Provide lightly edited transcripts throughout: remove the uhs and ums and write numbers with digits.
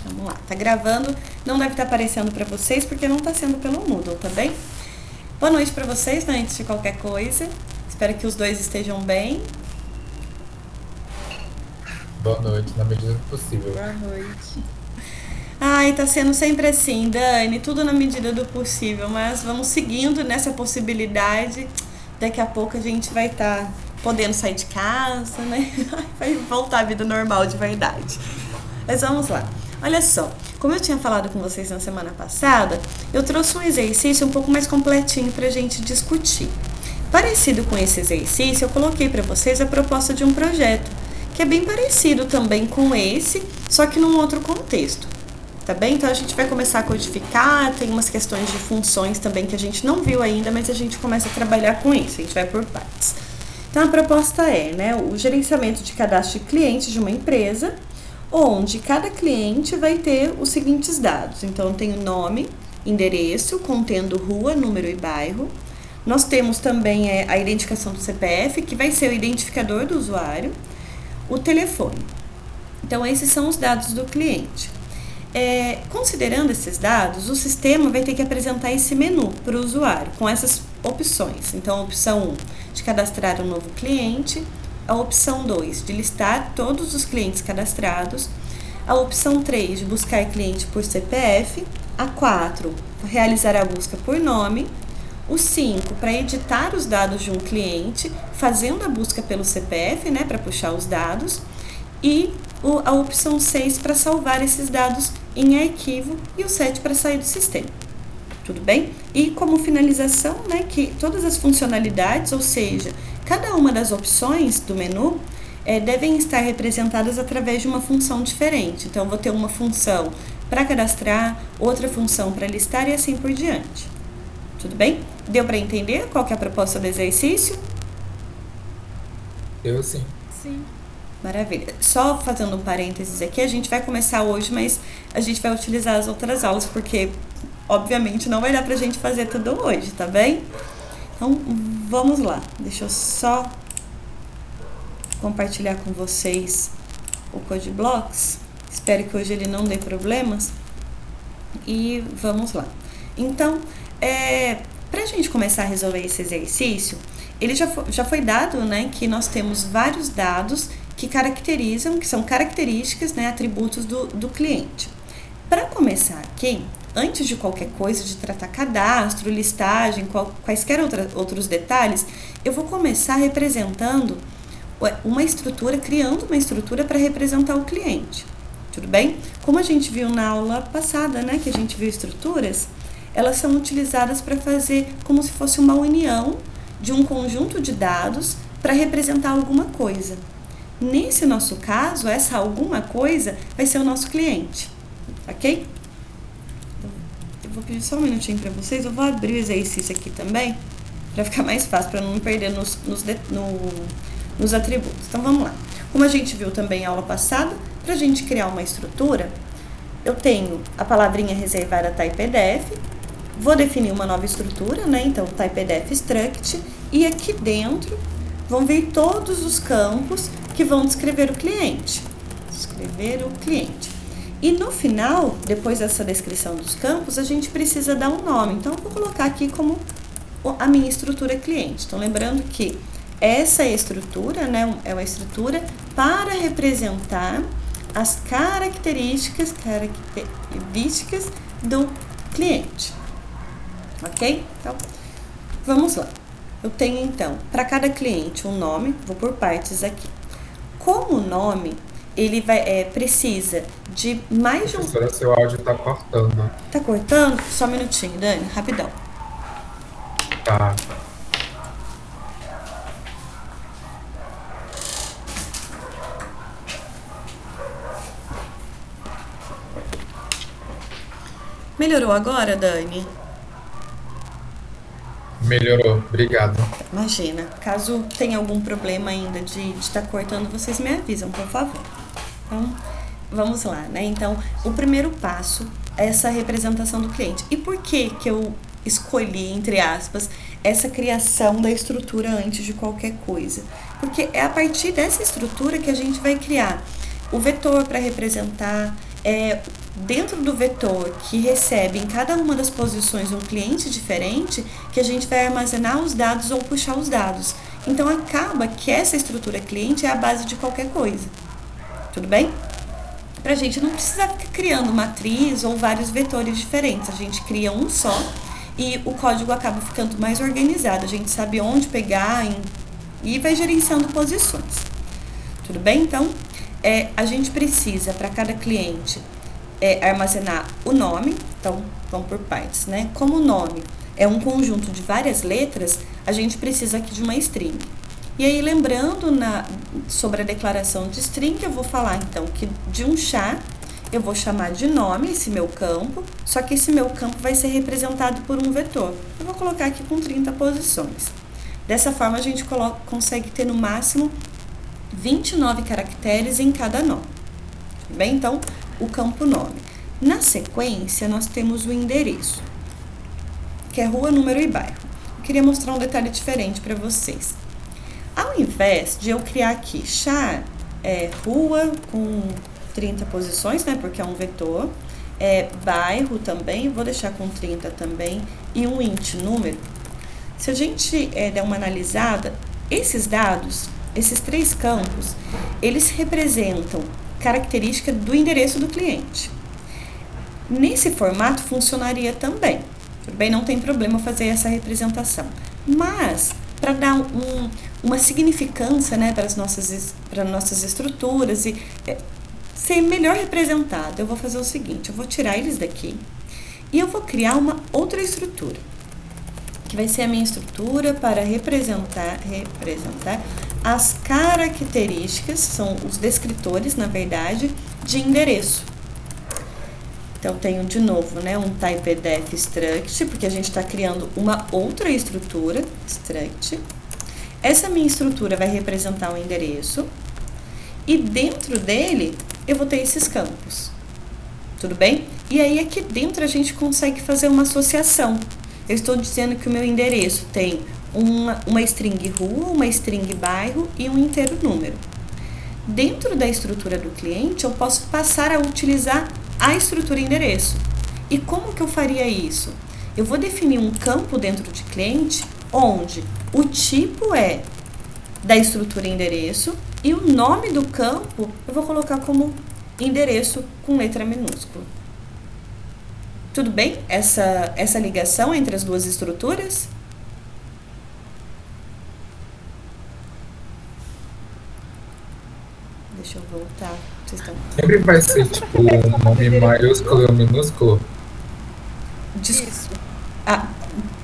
Vamos lá, tá gravando, não deve estar aparecendo para vocês porque não tá sendo pelo Moodle, tá bem? Boa noite para vocês, né, antes de qualquer coisa. Espero que os dois estejam bem. Boa noite, na medida do possível. Boa noite. Ai, tá sendo sempre assim, Dani, tudo na medida do possível, mas vamos seguindo nessa possibilidade. Daqui a pouco a gente vai estar podendo sair de casa, né? Vai voltar à vida normal de verdade. Mas vamos lá. Olha só, como eu tinha falado com vocês na semana passada, eu trouxe um exercício um pouco mais completinho pra gente discutir. Parecido com esse exercício, eu coloquei para vocês a proposta de um projeto, que é bem parecido também com esse, só que num outro contexto. Tá bem? Então a gente vai começar a codificar, tem umas questões de funções também que a gente não viu ainda, mas a gente começa a trabalhar com isso, a gente vai por partes. Então a proposta é, né, o gerenciamento de cadastro de clientes de uma empresa, onde cada cliente vai ter os seguintes dados. Então tem o nome, endereço, contendo rua, número e bairro. Nós temos também a identificação do CPF, que vai ser o identificador do usuário, o telefone. Então esses são os dados do cliente. Considerando esses dados, o sistema vai ter que apresentar esse menu para o usuário, com essas opções. Então, a opção 1, de cadastrar um novo cliente. A opção 2, de listar todos os clientes cadastrados. A opção 3, de buscar cliente por CPF. A 4, realizar a busca por nome. O 5, para editar os dados de um cliente, fazendo a busca pelo CPF, né, para puxar os dados. E a opção 6 para salvar esses dados em arquivo e o 7 para sair do sistema. Tudo bem? E como finalização, né, que todas as funcionalidades, ou seja, cada uma das opções do menu devem estar representadas através de uma função diferente. Então, eu vou ter uma função para cadastrar, outra função para listar e assim por diante. Tudo bem? Deu para entender qual que é a proposta do exercício? Eu sim. Sim. Maravilha. Só fazendo um parênteses aqui, a gente vai começar hoje, mas a gente vai utilizar as outras aulas, porque obviamente não vai dar pra gente fazer tudo hoje, tá bem? Então, vamos lá. Deixa eu só compartilhar com vocês o Code Blocks. Espero que hoje ele não dê problemas. E vamos lá. Então, pra gente começar a resolver esse exercício, ele já foi dado, né, que nós temos vários dados que caracterizam, que são características, né, atributos do cliente. Para começar aqui, antes de qualquer coisa, de tratar cadastro, listagem, quaisquer outros detalhes, eu vou começar representando uma estrutura, criando uma estrutura para representar o cliente. Tudo bem? Como a gente viu na aula passada, né, que a gente viu estruturas, elas são utilizadas para fazer como se fosse uma união de um conjunto de dados para representar alguma coisa. Nesse nosso caso, essa alguma coisa vai ser o nosso cliente, ok? Eu vou pedir só um minutinho para vocês, eu vou abrir o exercício aqui também, para ficar mais fácil, para não me perder nos atributos. Então, vamos lá. Como a gente viu também na aula passada, para a gente criar uma estrutura, eu tenho a palavrinha reservada typeDef, vou definir uma nova estrutura, né? Então, typeDef struct, e aqui dentro vão vir todos os campos que vão descrever o cliente. E no final, depois dessa descrição dos campos, a gente precisa dar um nome. Então, eu vou colocar aqui como a minha estrutura cliente. Então, lembrando que essa estrutura, né, é uma estrutura para representar as características do cliente. Ok? Então, vamos lá. Eu tenho, então, para cada cliente um nome, vou por partes aqui. Como o nome, ele precisa de mais de um... Professora, seu áudio tá cortando. Tá cortando? Só um minutinho, Dani, rapidão. Tá. Melhorou agora, Dani? Melhorou, obrigado. Imagina. Caso tenha algum problema ainda de estar cortando, vocês me avisam, por favor. Então, vamos lá, né? Então, o primeiro passo é essa representação do cliente. E por que eu escolhi, entre aspas, essa criação da estrutura antes de qualquer coisa? Porque é a partir dessa estrutura que a gente vai criar o vetor para representar, dentro do vetor que recebe em cada uma das posições um cliente diferente, que a gente vai armazenar os dados ou puxar os dados. Então acaba que essa estrutura cliente é a base de qualquer coisa. Tudo bem? Pra gente não precisar ficar criando matriz ou vários vetores diferentes. A gente cria um só e o código acaba ficando mais organizado. A gente sabe onde pegar e vai gerenciando posições. Tudo bem? Então, a gente precisa, para cada cliente, armazenar o nome. Então, vamos por partes, né? Como o nome é um conjunto de várias letras, a gente precisa aqui de uma string. E aí, lembrando sobre a declaração de string, eu vou falar, então, que de um char, eu vou chamar de nome esse meu campo, só que esse meu campo vai ser representado por um vetor. Eu vou colocar aqui com 30 posições. Dessa forma, a gente consegue ter no máximo 29 caracteres em cada nome. Tudo bem? Então, o campo nome. Na sequência, nós temos o endereço, que é rua, número e bairro. Eu queria mostrar um detalhe diferente para vocês. Ao invés de eu criar aqui char, rua com 30 posições, né, porque é um vetor, bairro também, vou deixar com 30 também, e um int número. Se a gente der uma analisada, esses dados, esses 3 campos, eles representam característica do endereço do cliente. Nesse formato funcionaria também, tudo bem? Não tem problema fazer essa representação. Mas, para dar uma significância, né, para as nossas estruturas e ser melhor representado, eu vou fazer o seguinte, eu vou tirar eles daqui e eu vou criar uma outra estrutura, que vai ser a minha estrutura para representar as características, são os descritores, na verdade, de endereço. Então, tenho de novo, né, um typedef struct, porque a gente está criando uma outra estrutura, struct. Essa minha estrutura vai representar o endereço e dentro dele eu vou ter esses campos. Tudo bem? E aí aqui dentro a gente consegue fazer uma associação. Eu estou dizendo que o meu endereço tem uma string rua, uma string bairro e um inteiro número. Dentro da estrutura do cliente, eu posso passar a utilizar a estrutura endereço. E como que eu faria isso? Eu vou definir um campo dentro de cliente, onde o tipo é da estrutura endereço e o nome do campo eu vou colocar como endereço com letra minúscula. Tudo bem? Essa ligação entre as duas estruturas? Deixa eu voltar. Vocês estão... Sempre vai ser tipo um nome maiúsculo e um minúsculo? Isso.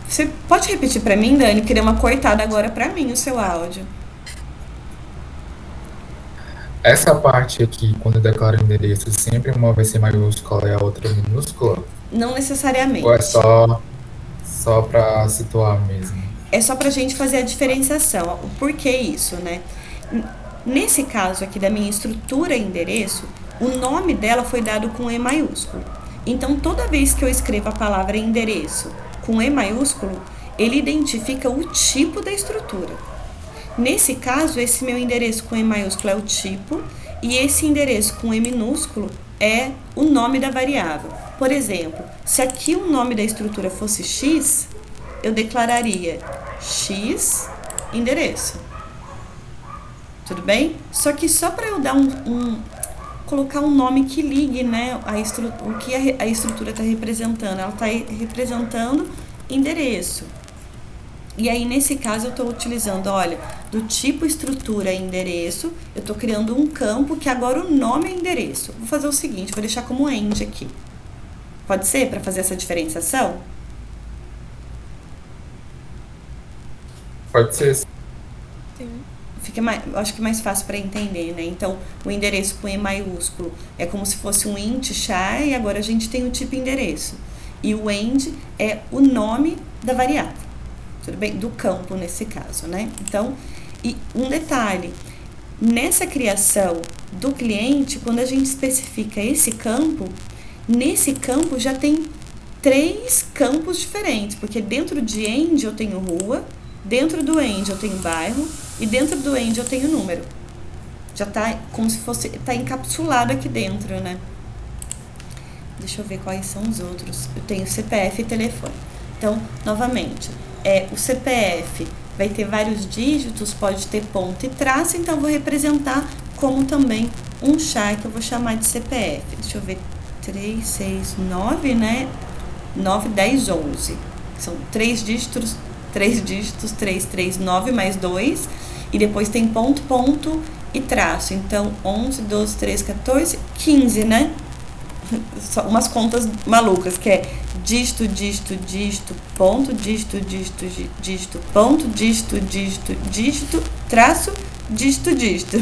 Você pode repetir para mim, Dani? Queria uma cortada agora para mim o seu áudio. Essa parte aqui, quando eu declaro endereço, sempre uma vai ser maiúscula e a outra minúscula? Não necessariamente. Ou é só para situar mesmo? É só pra gente fazer a diferenciação. O porquê isso, né? Nesse caso aqui da minha estrutura endereço, o nome dela foi dado com E maiúsculo. Então, toda vez que eu escrevo a palavra endereço com E maiúsculo, ele identifica o tipo da estrutura. Nesse caso, esse meu endereço com E maiúsculo é o tipo, e esse endereço com E minúsculo é o nome da variável. Por exemplo, se aqui o nome da estrutura fosse x, eu declararia x endereço. Tudo bem? Só que só para eu dar colocar um nome que ligue, né, o que a estrutura está representando. Ela está representando endereço. E aí, nesse caso, eu estou utilizando, olha, do tipo estrutura endereço, eu estou criando um campo que agora o nome é endereço. Vou fazer o seguinte, vou deixar como end aqui. Pode ser, para fazer essa diferenciação? Pode ser. Sim. Acho que é mais fácil para entender, né? Então, o endereço com E maiúsculo é como se fosse um int char, e agora a gente tem o tipo endereço. E o end é o nome da variável. Tudo bem? Do campo, nesse caso, né? Então, e um detalhe, nessa criação do cliente, quando a gente especifica esse campo, nesse campo já tem 3 campos diferentes, porque dentro de end eu tenho rua, dentro do end eu tenho bairro, e dentro do end eu tenho número. Já tá como se fosse, tá encapsulado aqui dentro, né? Deixa eu ver quais são os outros. Eu tenho CPF e telefone. Então, novamente, o CPF vai ter vários dígitos, pode ter ponto e traço, então eu vou representar como também um char que eu vou chamar de CPF. Deixa eu ver, 3, 6, 9, né? 9, 10, 11. São 3 dígitos, 3, 3, 9 mais 2. E depois tem ponto, ponto e traço. Então, 11, 12, 13, 14, 15, né? Só umas contas malucas, que é dígito, dígito, dígito, ponto, dígito, dígito, dígito, ponto, dígito, dígito, dígito, traço, dígito, dígito.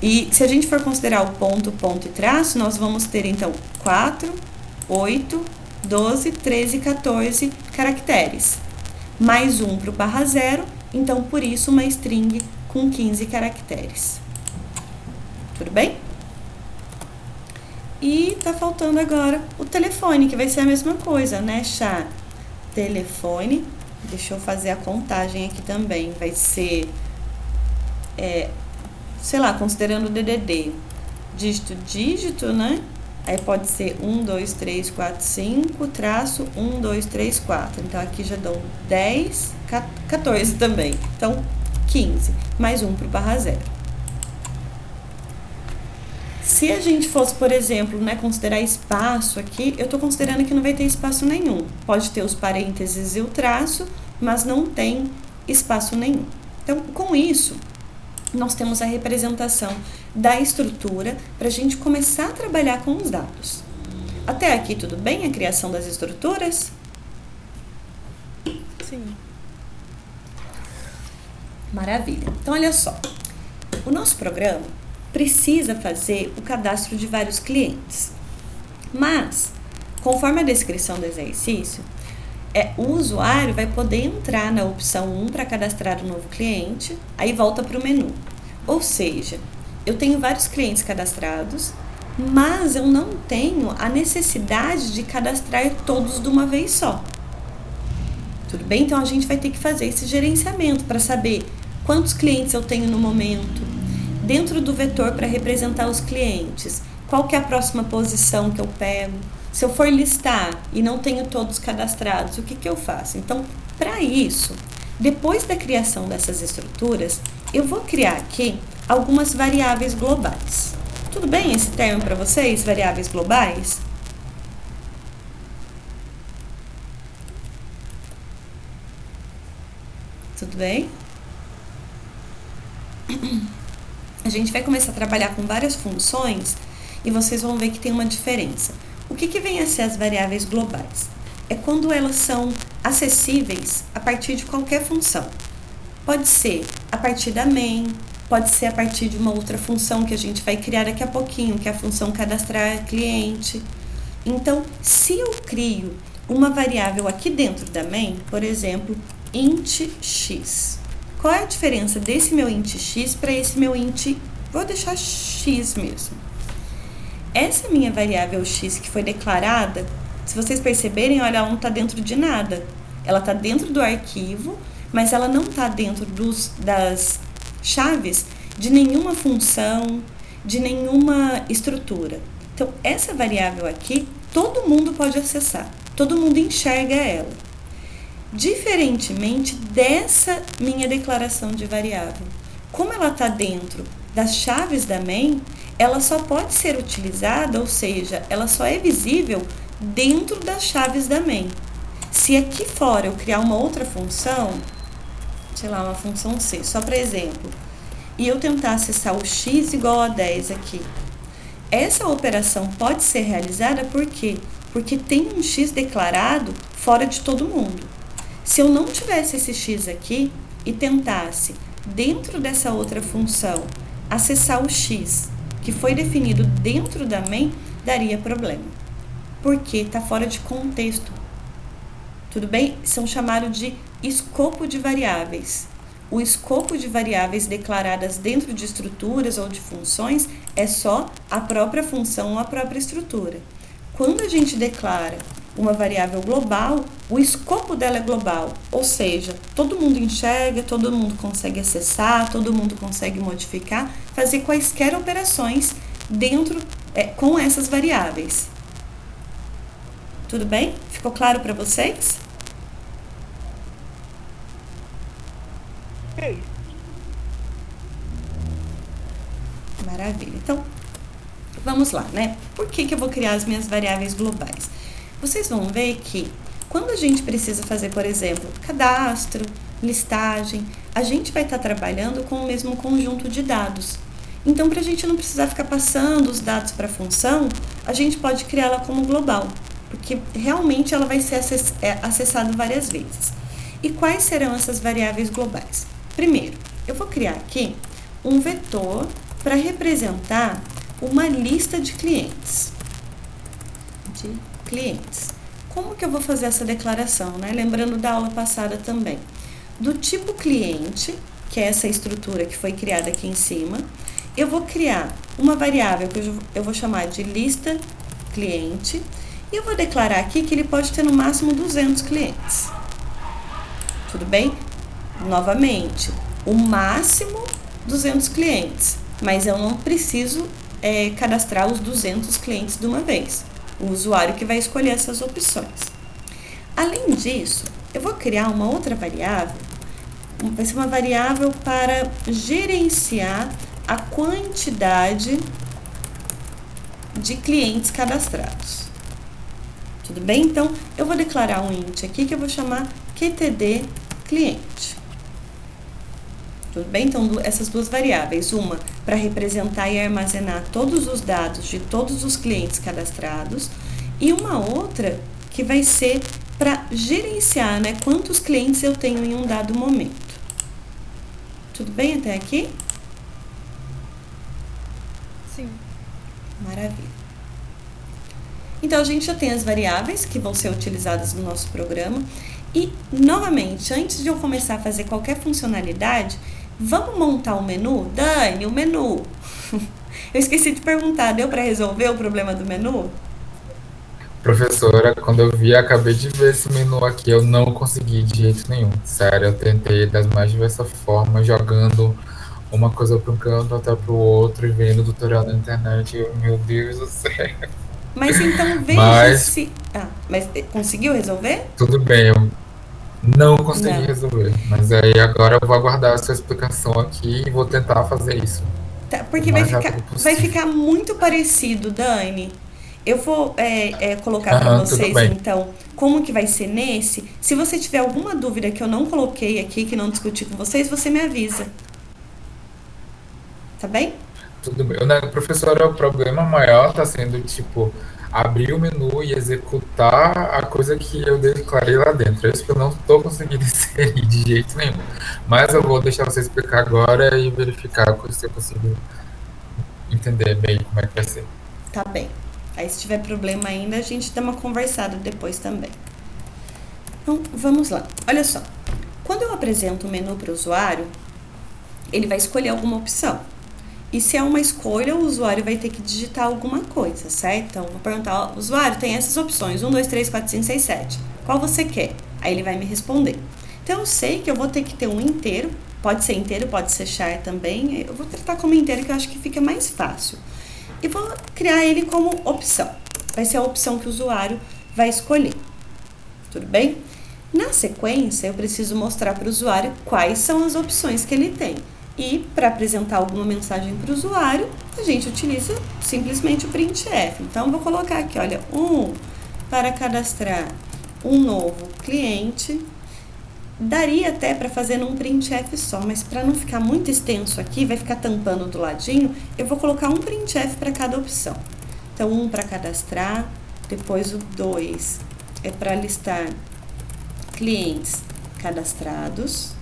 E se a gente for considerar o ponto, ponto e traço, nós vamos ter então 4, 8, 12, 13, 14 caracteres. Mais um para o barra zero, então por isso uma string com 15 caracteres. Tudo bem? E tá faltando agora o telefone, que vai ser a mesma coisa, né, char? Telefone, deixa eu fazer a contagem aqui também, vai ser, sei lá, considerando o DDD, dígito, dígito, né? Aí pode ser 1, 2, 3, 4, 5, traço 1, 2, 3, 4. Então, aqui já dão 10, 14 também. Então, 15, mais um para o barra zero. Se a gente fosse, por exemplo, né, considerar espaço aqui, eu estou considerando que não vai ter espaço nenhum. Pode ter os parênteses e o traço, mas não tem espaço nenhum. Então, com isso, nós temos a representação da estrutura para a gente começar a trabalhar com os dados. Até aqui tudo bem? A criação das estruturas? Sim. Maravilha. Então, olha só. O nosso programa precisa fazer o cadastro de vários clientes. Mas, conforme a descrição do exercício, o usuário vai poder entrar na opção 1 para cadastrar um novo cliente, aí volta para o menu. Ou seja, eu tenho vários clientes cadastrados, mas eu não tenho a necessidade de cadastrar todos de uma vez só. Tudo bem? Então, a gente vai ter que fazer esse gerenciamento para saber quantos clientes eu tenho no momento, dentro do vetor para representar os clientes, qual que é a próxima posição que eu pego. Se eu for listar e não tenho todos cadastrados, o que eu faço? Então, para isso, depois da criação dessas estruturas, eu vou criar aqui algumas variáveis globais. Tudo bem esse termo para vocês, variáveis globais? Tudo bem? A gente vai começar a trabalhar com várias funções e vocês vão ver que tem uma diferença. O que vem a ser as variáveis globais? É quando elas são acessíveis a partir de qualquer função. Pode ser a partir da main, pode ser a partir de uma outra função que a gente vai criar daqui a pouquinho, que é a função cadastrar cliente. Então, se eu crio uma variável aqui dentro da main, por exemplo, int x. Qual é a diferença desse meu int x para esse meu int, vou deixar x mesmo. Essa minha variável x que foi declarada, se vocês perceberem, olha, ela não está dentro de nada. Ela está dentro do arquivo, mas ela não está dentro das chaves de nenhuma função, de nenhuma estrutura. Então, essa variável aqui, todo mundo pode acessar, todo mundo enxerga ela. Diferentemente dessa minha declaração de variável, como ela está dentro das chaves da main, ela só pode ser utilizada, ou seja, ela só é visível dentro das chaves da main. Se aqui fora eu criar uma outra função, sei lá, uma função C, só para exemplo, e eu tentar acessar o x igual a 10 aqui, essa operação pode ser realizada por quê? Porque tem um x declarado fora de todo mundo. Se eu não tivesse esse x aqui e tentasse, dentro dessa outra função, acessar o x que foi definido dentro da main, daria problema. Porque está fora de contexto. Tudo bem? São chamados de escopo de variáveis. O escopo de variáveis declaradas dentro de estruturas ou de funções é só a própria função ou a própria estrutura. Quando a gente declara uma variável global, o escopo dela é global, ou seja, todo mundo enxerga, todo mundo consegue acessar, todo mundo consegue modificar, fazer quaisquer operações dentro com essas variáveis. Tudo bem? Ficou claro para vocês? Ok. Maravilha. Então, vamos lá, né? Por que eu vou criar as minhas variáveis globais? Vocês vão ver que quando a gente precisa fazer, por exemplo, cadastro, listagem, a gente vai estar trabalhando com o mesmo conjunto de dados. Então, para a gente não precisar ficar passando os dados para a função, a gente pode criá-la como global, porque realmente ela vai ser acessada várias vezes. E quais serão essas variáveis globais? Primeiro, eu vou criar aqui um vetor para representar uma lista de clientes. Como que eu vou fazer essa declaração, né? Lembrando da aula passada também. Do tipo cliente, que é essa estrutura que foi criada aqui em cima, eu vou criar uma variável que eu vou chamar de lista cliente e eu vou declarar aqui que ele pode ter no máximo 200 clientes. Tudo bem? Novamente, o máximo 200 clientes, mas eu não preciso cadastrar os 200 clientes de uma vez. O usuário que vai escolher essas opções. Além disso, eu vou criar uma outra variável, vai ser uma variável para gerenciar a quantidade de clientes cadastrados. Tudo bem? Então, eu vou declarar um int aqui que eu vou chamar QTD cliente. Tudo bem? Então, essas duas variáveis, uma para representar e armazenar todos os dados de todos os clientes cadastrados e uma outra que vai ser para gerenciar, né, quantos clientes eu tenho em um dado momento. Tudo bem até aqui? Sim. Maravilha. Então, a gente já tem as variáveis que vão ser utilizadas no nosso programa. E, novamente, antes de eu começar a fazer qualquer funcionalidade, vamos montar o menu? Dani, o menu. Eu esqueci de perguntar, deu para resolver o problema do menu? Professora, quando eu vi, acabei de ver esse menu aqui, eu não consegui de jeito nenhum. Sério, eu tentei das mais diversas formas, jogando uma coisa para um canto, até para o outro, e vendo tutorial na internet. Meu Deus do céu. Mas então veja Mas se... Ah, mas conseguiu resolver? tudo bem, eu não consegui Não. resolver. Mas aí agora eu vou aguardar a sua explicação aqui e vou tentar fazer isso Tá, o porque mais rápido vai possível. ficar muito parecido, Dani. Eu vou colocar para Aham, tudo vocês, bem. então, como que vai ser nesse. Se você tiver alguma dúvida que eu não coloquei aqui, que não discuti com vocês, você me avisa. Tá bem? Tudo bem. Né, professora, o problema maior está sendo, tipo, abrir o menu e executar a coisa que eu declarei lá dentro. É isso que eu não estou conseguindo inserir de jeito nenhum. Mas eu vou deixar você explicar agora e verificar se eu consigo entender bem como é que vai ser. Tá bem. Aí, se tiver problema ainda, a gente dá uma conversada depois também. Então, vamos lá. Olha só. Quando eu apresento o menu para o usuário, ele vai escolher alguma opção. E se é uma escolha, o usuário vai ter que digitar alguma coisa, certo? Então, eu vou perguntar, ó, usuário, tem essas opções, 1, 2, 3, 4, 5, 6, 7. Qual você quer? Aí ele vai me responder. Então, eu sei que eu vou ter que ter um inteiro, pode ser inteiro, pode ser char também. Eu vou tratar como inteiro, que eu acho que fica mais fácil. E vou criar ele como opção. Vai ser a opção que o usuário vai escolher. Tudo bem? Na sequência, eu preciso mostrar para o usuário quais são as opções que ele tem. E para apresentar alguma mensagem para o usuário, a gente utiliza simplesmente o printf. Então, vou colocar aqui, olha, para cadastrar um novo cliente. Daria até para fazer num printf só, mas para não ficar muito extenso aqui, vai ficar tampando do ladinho, eu vou colocar um printf para cada opção. Então, 1 para cadastrar, depois o 2 é para listar clientes cadastrados,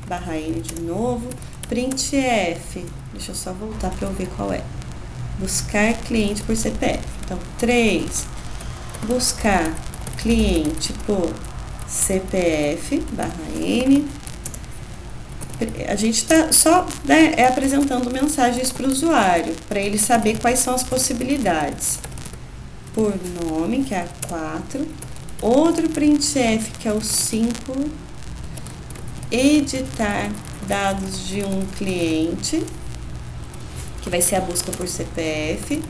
/n de novo, printf, deixa eu só voltar para eu ver qual é, buscar cliente por CPF, então 3, buscar cliente por CPF, /n, a gente está só apresentando mensagens para o usuário, para ele saber quais são as possibilidades, por nome, que é a 4, outro printf, que é o 5, editar dados de um cliente, que vai ser a busca por CPF,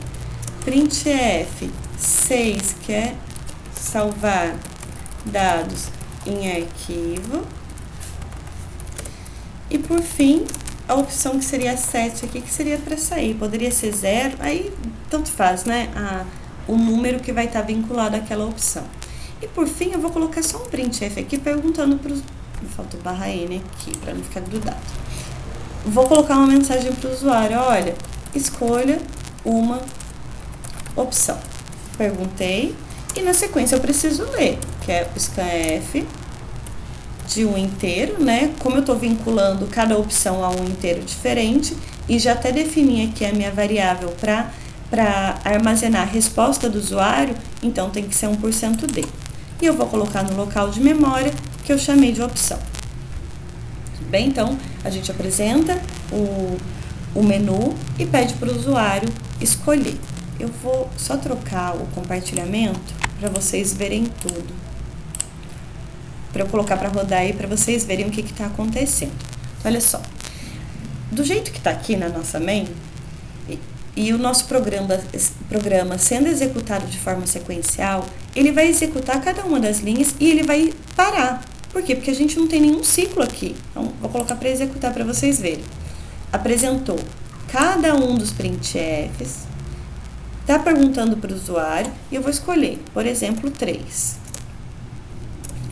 printf 6, que é salvar dados em arquivo. E por fim, a opção que seria 7 aqui, que seria para sair. Poderia ser 0, aí tanto faz, né? O número que vai estar vinculado àquela opção. E por fim, eu vou colocar só um printf aqui perguntando para os... Falta o /n aqui, para não ficar grudado. Vou colocar uma mensagem para o usuário, olha, escolha uma opção. Perguntei, e na sequência eu preciso ler, que é o scanf de um inteiro, né? Como eu estou vinculando cada opção a um inteiro diferente, e já até defini aqui a minha variável para armazenar a resposta do usuário, então tem que ser 1% D. E eu vou colocar no local de memória que eu chamei de opção. Tudo bem? Então, a gente apresenta o menu e pede para o usuário escolher. Eu vou só trocar o compartilhamento para vocês verem tudo. Para eu colocar para rodar aí, para vocês verem o que está acontecendo. Olha só. Do jeito que está aqui na nossa main, e o nosso programa sendo executado de forma sequencial, ele vai executar cada uma das linhas e ele vai parar. Por quê? Porque a gente não tem nenhum ciclo aqui. Então, vou colocar para executar para vocês verem. Apresentou cada um dos printfs, está perguntando para o usuário, e eu vou escolher, por exemplo, 3.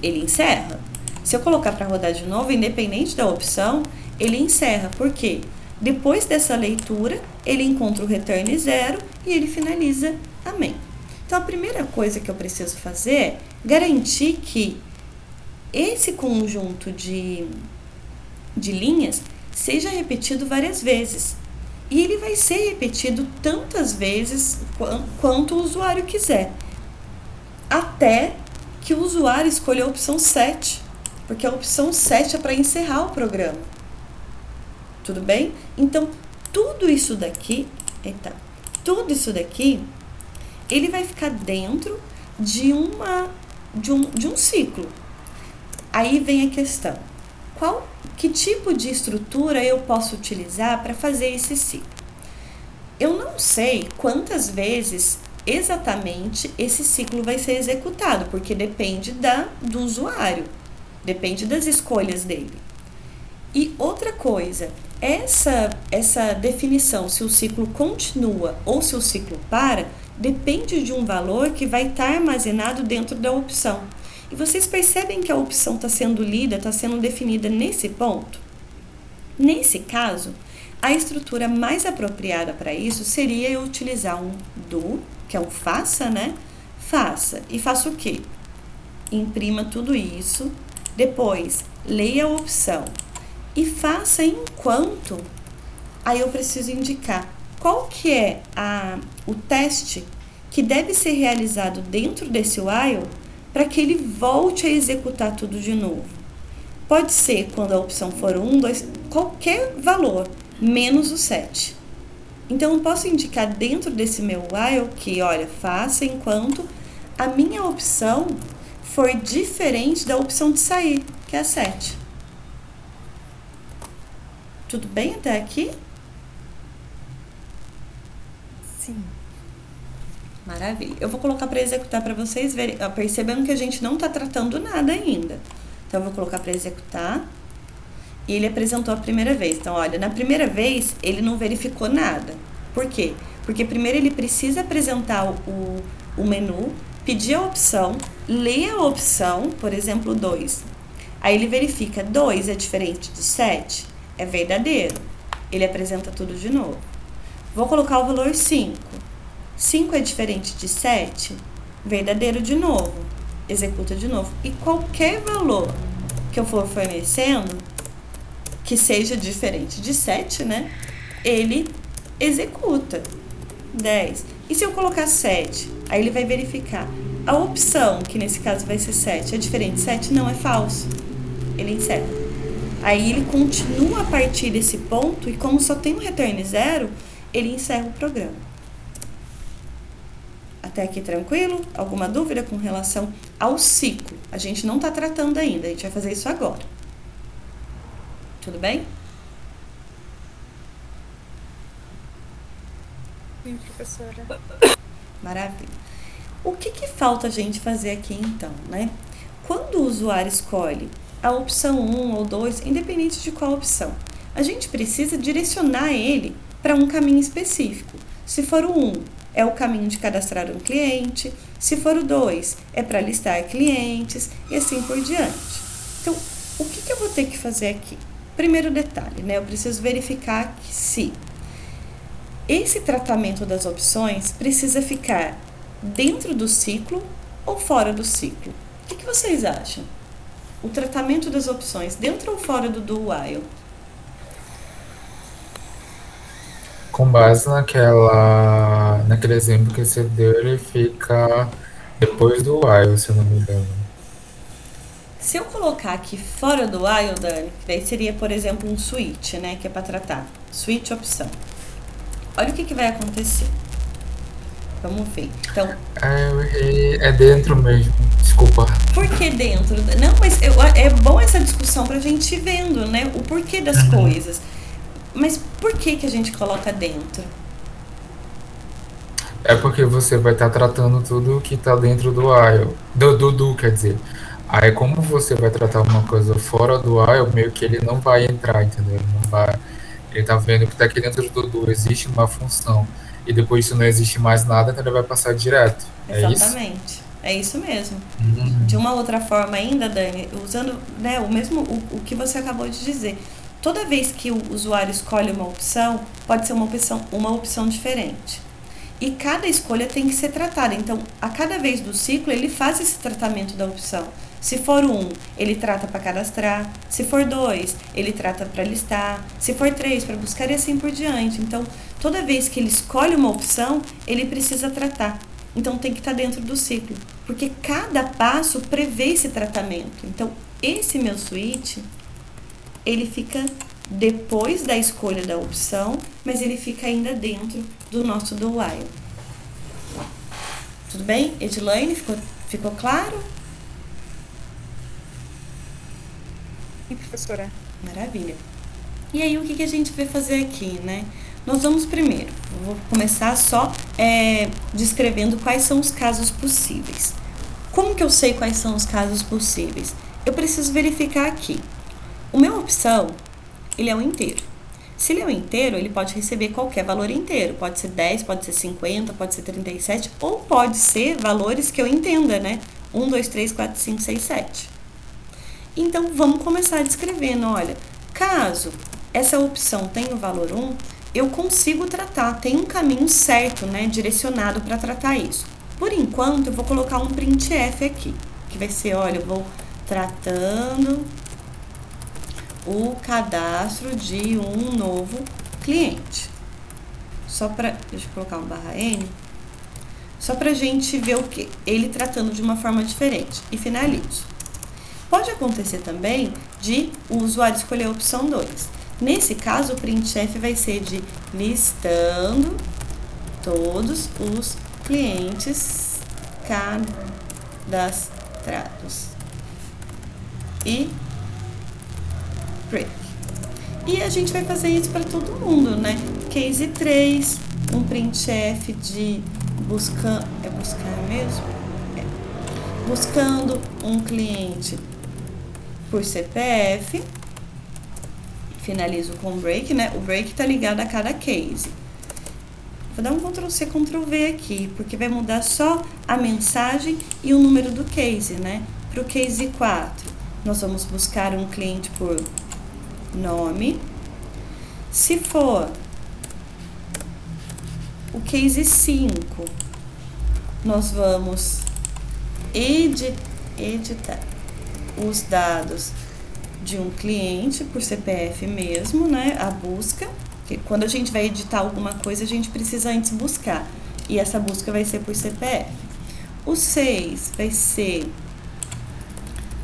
Ele encerra. Se eu colocar para rodar de novo, independente da opção, ele encerra. Por quê? Depois dessa leitura, ele encontra o return 0 e ele finaliza a main. Então, a primeira coisa que eu preciso fazer é garantir que esse conjunto de linhas seja repetido várias vezes. E ele vai ser repetido tantas vezes quanto o usuário quiser. Até que o usuário escolha a opção 7. Porque a opção 7 é para encerrar o programa. Tudo bem? Então, tudo isso daqui, ele vai ficar dentro de um ciclo. Aí vem a questão, que tipo de estrutura eu posso utilizar para fazer esse ciclo? Eu não sei quantas vezes exatamente esse ciclo vai ser executado, porque depende do usuário, depende das escolhas dele. E outra coisa, essa definição, se o ciclo continua ou se o ciclo para, depende de um valor que vai estar armazenado dentro da opção. E vocês percebem que a opção está sendo lida, está sendo definida nesse ponto? Nesse caso, a estrutura mais apropriada para isso seria eu utilizar um do, que é um faça, né? Faça. E faça o quê? Imprima tudo isso, depois leia a opção e faça enquanto. Aí eu preciso indicar qual que é o teste que deve ser realizado dentro desse while para que ele volte a executar tudo de novo. Pode ser quando a opção for 1, 2, qualquer valor, menos o 7. Então, eu posso indicar dentro desse meu while que, olha, faça enquanto a minha opção for diferente da opção de sair, que é a 7. Tudo bem até aqui? Sim. Maravilha. Eu vou colocar para executar para vocês verem, percebendo que a gente não está tratando nada ainda. Então, eu vou colocar para executar. E ele apresentou a primeira vez. Então, olha, na primeira vez, ele não verificou nada. Por quê? Porque primeiro ele precisa apresentar o menu, pedir a opção, ler a opção, por exemplo, 2. Aí ele verifica, 2 é diferente de 7? É verdadeiro. Ele apresenta tudo de novo. Vou colocar o valor 5. 5 é diferente de 7? Verdadeiro de novo. Executa de novo. E qualquer valor que eu for fornecendo, que seja diferente de 7, né? Ele executa. 10. E se eu colocar 7? Aí ele vai verificar. A opção, que nesse caso vai ser 7, é diferente de 7? Não, é falso. Ele encerra. Aí ele continua a partir desse ponto e como só tem um return 0, ele encerra o programa. Até aqui tranquilo? Alguma dúvida com relação ao ciclo? A gente não está tratando ainda, a gente vai fazer isso agora. Tudo bem? Sim, professora. Maravilha. O que falta a gente fazer aqui então, né? Quando o usuário escolhe a opção 1 ou 2, independente de qual opção, a gente precisa direcionar ele para um caminho específico. Se for o 1, é o caminho de cadastrar um cliente. Se for o 2, é para listar clientes e assim por diante. Então, o que eu vou ter que fazer aqui? Primeiro detalhe, né? Eu preciso verificar que se esse tratamento das opções precisa ficar dentro do ciclo ou fora do ciclo. O que vocês acham? O tratamento das opções dentro ou fora do while? Com base naquele exemplo que você deu, ele fica depois do while, se eu não me engano. Se eu colocar aqui fora do while, Dani, daí seria, por exemplo, um switch, né? Que é para tratar. Switch opção. Olha o que vai acontecer. Vamos ver. Então, Eu errei. É dentro mesmo. Desculpa. por que dentro? Não, mas é bom essa discussão pra gente ir vendo, né? O porquê das coisas. Mas por que a gente coloca dentro? É porque você vai estar tratando tudo que está dentro do while. Quer dizer. Aí, como você vai tratar uma coisa fora do while, meio que ele não vai entrar, entendeu? Ele não vai. Ele tá vendo que tá aqui dentro do existe uma função. E depois disso não existe mais nada, então ele vai passar direto. É isso? Exatamente. É isso mesmo. De uma outra forma ainda, Dani, usando, né, o que você acabou de dizer. Toda vez que o usuário escolhe uma opção, pode ser uma opção diferente. E cada escolha tem que ser tratada. Então, a cada vez do ciclo, ele faz esse tratamento da opção. Se for 1, ele trata para cadastrar. Se for 2, ele trata para listar. Se for 3, para buscar e assim por diante. Então, toda vez que ele escolhe uma opção, ele precisa tratar. Então, tem que estar dentro do ciclo. Porque cada passo prevê esse tratamento. Então, esse meu switch, ele fica depois da escolha da opção, mas ele fica ainda dentro do nosso do while. Tudo bem? Edilane, ficou claro? Sim, professora. Maravilha. E aí, o que a gente vai fazer aqui, né? Nós vamos primeiro, vou começar só descrevendo quais são os casos possíveis. Como que eu sei quais são os casos possíveis? Eu preciso verificar aqui. O meu opção, ele é um inteiro. Se ele é um inteiro, ele pode receber qualquer valor inteiro. Pode ser 10, pode ser 50, pode ser 37, ou pode ser valores que eu entenda, né? 1, 2, 3, 4, 5, 6, 7. Então, vamos começar descrevendo. Olha, caso essa opção tenha o valor 1, eu consigo tratar. Tem um caminho certo, né? Direcionado para tratar isso. Por enquanto, eu vou colocar um printf aqui. Que vai ser, olha, eu vou tratando o cadastro de um novo cliente. Só para, deixa eu colocar um /n, só para a gente ver o que ele tratando de uma forma diferente. E finalizo. Pode acontecer também de o usuário escolher a opção 2. Nesse caso, o printf vai ser de listando todos os clientes cadastrados. E break. E a gente vai fazer isso para todo mundo, né? Case 3, um printf de buscar mesmo? Buscando um cliente por CPF. Finalizo com break, né? O break está ligado a cada case. Vou dar um Ctrl+C, Ctrl+V aqui, porque vai mudar só a mensagem e o número do case, né? Para o case 4, nós vamos buscar um cliente por nome. Se for o case 5, nós vamos editar os dados de um cliente por CPF mesmo, né? A busca, que quando a gente vai editar alguma coisa, a gente precisa antes buscar. E essa busca vai ser por CPF. O 6 vai ser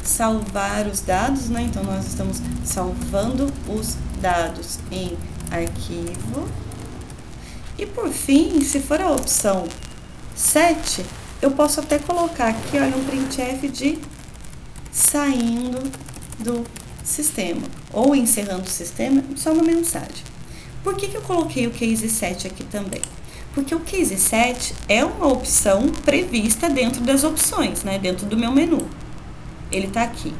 salvar os dados, né? Então, nós estamos salvando os dados em arquivo. E por fim, se for a opção 7, eu posso até colocar aqui, olha, um printf de saindo do sistema, ou encerrando o sistema, só uma mensagem. Por que eu coloquei o case 7 aqui também? Porque o Case 7 é uma opção prevista dentro das opções, né? Dentro do meu menu. Ele está aqui.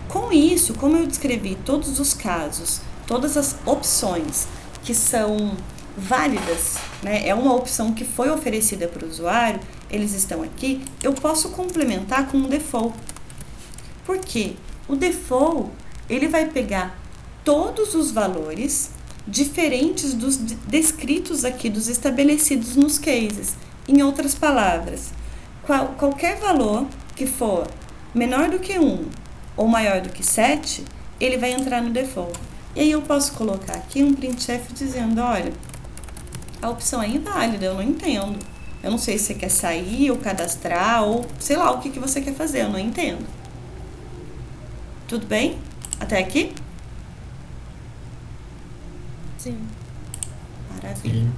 Com isso, como eu descrevi todos os casos, todas as opções que são válidas, né? É uma opção que foi oferecida para o usuário, eles estão aqui, eu posso complementar com um default. Por quê? O default, ele vai pegar todos os valores diferentes dos descritos aqui, dos estabelecidos nos cases. Em outras palavras, qualquer valor que for menor do que 1 ou maior do que 7, ele vai entrar no default. E aí eu posso colocar aqui um printf dizendo, olha, a opção é inválida, eu não entendo. Eu não sei se você quer sair ou cadastrar ou sei lá o que você quer fazer, eu não entendo. Tudo bem? Até aqui? Sim. Maravilha. Sim.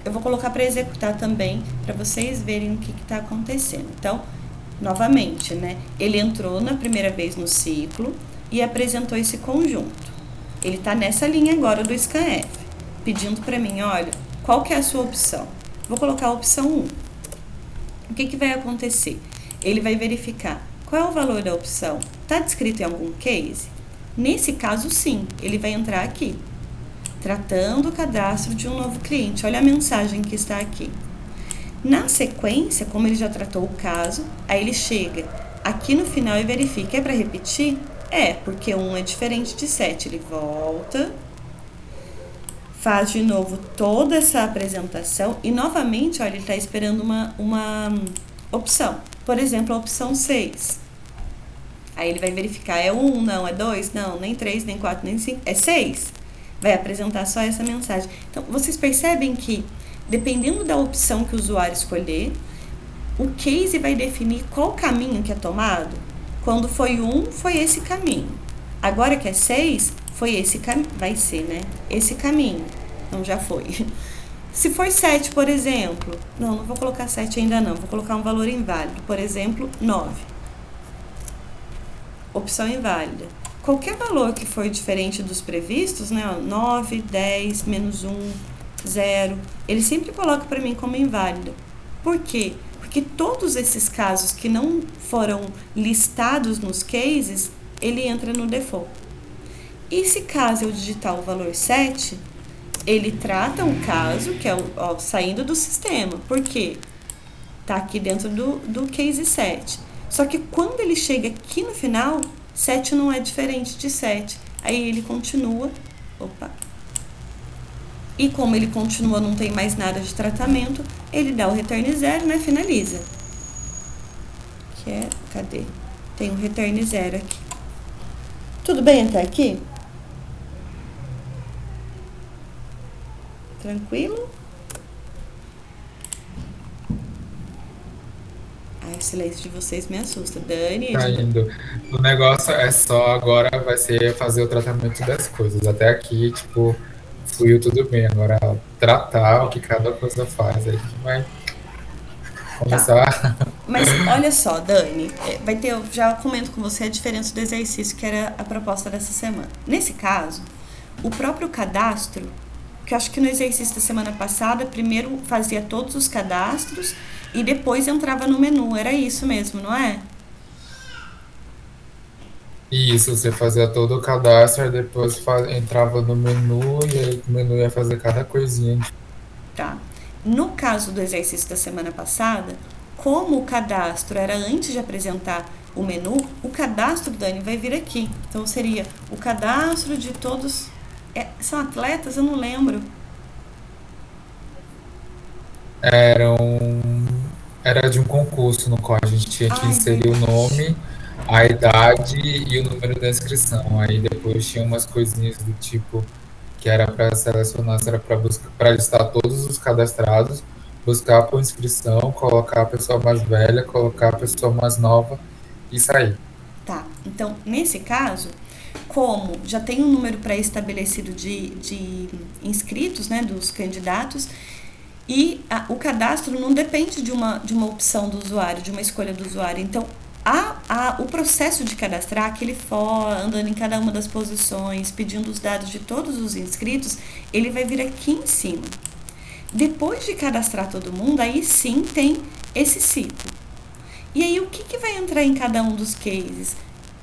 Eu vou colocar para executar também, para vocês verem o que está acontecendo. Então, novamente, né? Ele entrou na primeira vez no ciclo e apresentou esse conjunto. Ele está nessa linha agora do scanf, pedindo para mim, olha, qual que é a sua opção? Vou colocar a opção 1. O que vai acontecer? Ele vai verificar qual é o valor da opção. Está descrito em algum case? Nesse caso, sim, ele vai entrar aqui. Tratando o cadastro de um novo cliente. Olha a mensagem que está aqui. Na sequência, como ele já tratou o caso, aí ele chega aqui no final e verifica. É para repetir? É, porque 1 é diferente de 7. Ele volta, faz de novo toda essa apresentação e novamente, olha, ele está esperando uma opção. Por exemplo, a opção 6. Aí ele vai verificar, é 1, não, é 2, não, nem 3, nem 4, nem 5, é 6. Vai apresentar só essa mensagem. Então, vocês percebem que, dependendo da opção que o usuário escolher, o case vai definir qual caminho que é tomado. Quando foi 1, foi esse caminho. Agora que é 6, foi esse caminho. Vai ser, né? Esse caminho. Então, já foi. Se for 7, por exemplo... Não vou colocar 7 ainda não. Vou colocar um valor inválido. Por exemplo, 9. Opção inválida. Qualquer valor que for diferente dos previstos, né, 9, 10, menos 1, 0, ele sempre coloca para mim como inválida. Por quê? Porque todos esses casos que não foram listados nos cases, ele entra no default. E se caso eu digitar o valor 7, ele trata um caso que é saindo do sistema. Por quê? Está aqui dentro do case 7. Só que quando ele chega aqui no final... 7 não é diferente de 7. Aí ele continua. E como ele continua, não tem mais nada de tratamento, ele dá o return 0, né? Finaliza. Que é... Cadê? Tem um return 0 aqui. Tudo bem até aqui? Tranquilo? Ai, o silêncio de vocês me assusta. Dani... Tá indo. O negócio é só agora vai ser fazer o tratamento das coisas. Até aqui, tipo, fluiu tudo bem. Agora tratar o que cada coisa faz. Aí a gente vai começar. Tá. Mas olha só, Dani, vai ter, eu já comento com você a diferença do exercício que era a proposta dessa semana. Nesse caso, o próprio cadastro, que eu acho que no exercício da semana passada, primeiro fazia todos os cadastros e depois entrava no menu. Era isso mesmo, não é? Isso, você fazia todo o cadastro, aí depois entrava no menu e aí o menu ia fazer cada coisinha. Tá. No caso do exercício da semana passada, como o cadastro era antes de apresentar o menu, o cadastro, Dani, vai vir aqui. Então, seria o cadastro de todos... são atletas? Eu não lembro. Era de um concurso no qual a gente tinha que inserir verdade. o nome, a idade e o número da inscrição. Aí depois tinha umas coisinhas do tipo que era para selecionar, se era para listar todos os cadastrados, buscar por inscrição, colocar a pessoa mais velha, colocar a pessoa mais nova e sair. Tá. Então, nesse caso, como já tem um número pré-estabelecido de inscritos, né, dos candidatos, e o cadastro não depende de uma opção do usuário, de uma escolha do usuário. Então, o processo de cadastrar, aquele for, andando em cada uma das posições, pedindo os dados de todos os inscritos, ele vai vir aqui em cima. Depois de cadastrar todo mundo, aí sim tem esse ciclo. E aí o que vai entrar em cada um dos cases?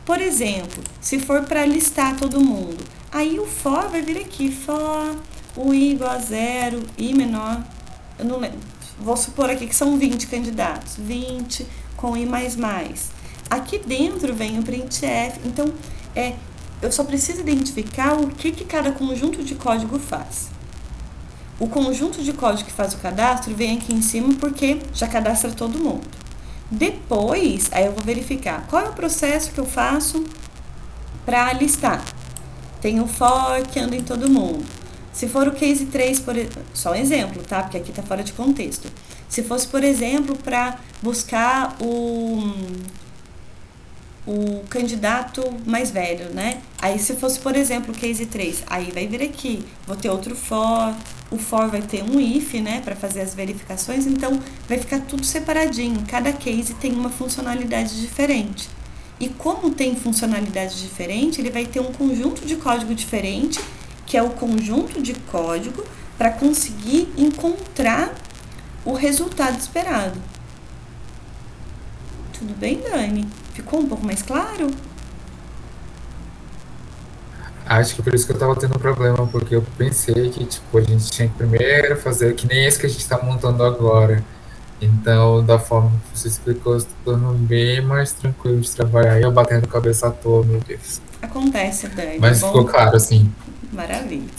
Por exemplo, se for para listar todo mundo, aí o for vai vir aqui, for, o i igual a 0, i menor, eu não lembro, vou supor aqui que são 20 candidatos, 20 com i mais mais. Aqui dentro vem o printf, então eu só preciso identificar o que cada conjunto de código faz. O conjunto de código que faz o cadastro vem aqui em cima porque já cadastra todo mundo. Depois, aí eu vou verificar qual é o processo que eu faço para listar. Tem o for que anda em todo mundo. Se for o case 3, só um exemplo, tá? Porque aqui está fora de contexto. Se fosse, por exemplo, para buscar o candidato mais velho, né? Aí se fosse, por exemplo, o case 3, aí vai vir aqui, vou ter outro for, o for vai ter um if, né, para fazer as verificações, então vai ficar tudo separadinho, cada case tem uma funcionalidade diferente. E como tem funcionalidade diferente, ele vai ter um conjunto de código diferente, que é o conjunto de código para conseguir encontrar o resultado esperado. Tudo bem, Dani? Ficou um pouco mais claro? Acho que por isso que eu tava tendo problema, porque eu pensei que, tipo, a gente tinha que primeiro fazer que nem esse que a gente tá montando agora. Então, da forma que você explicou, se tornou bem mais tranquilo de trabalhar. E eu batendo cabeça à toa, meu Deus. Acontece, Dani. Mas ficou claro, assim. Maravilha.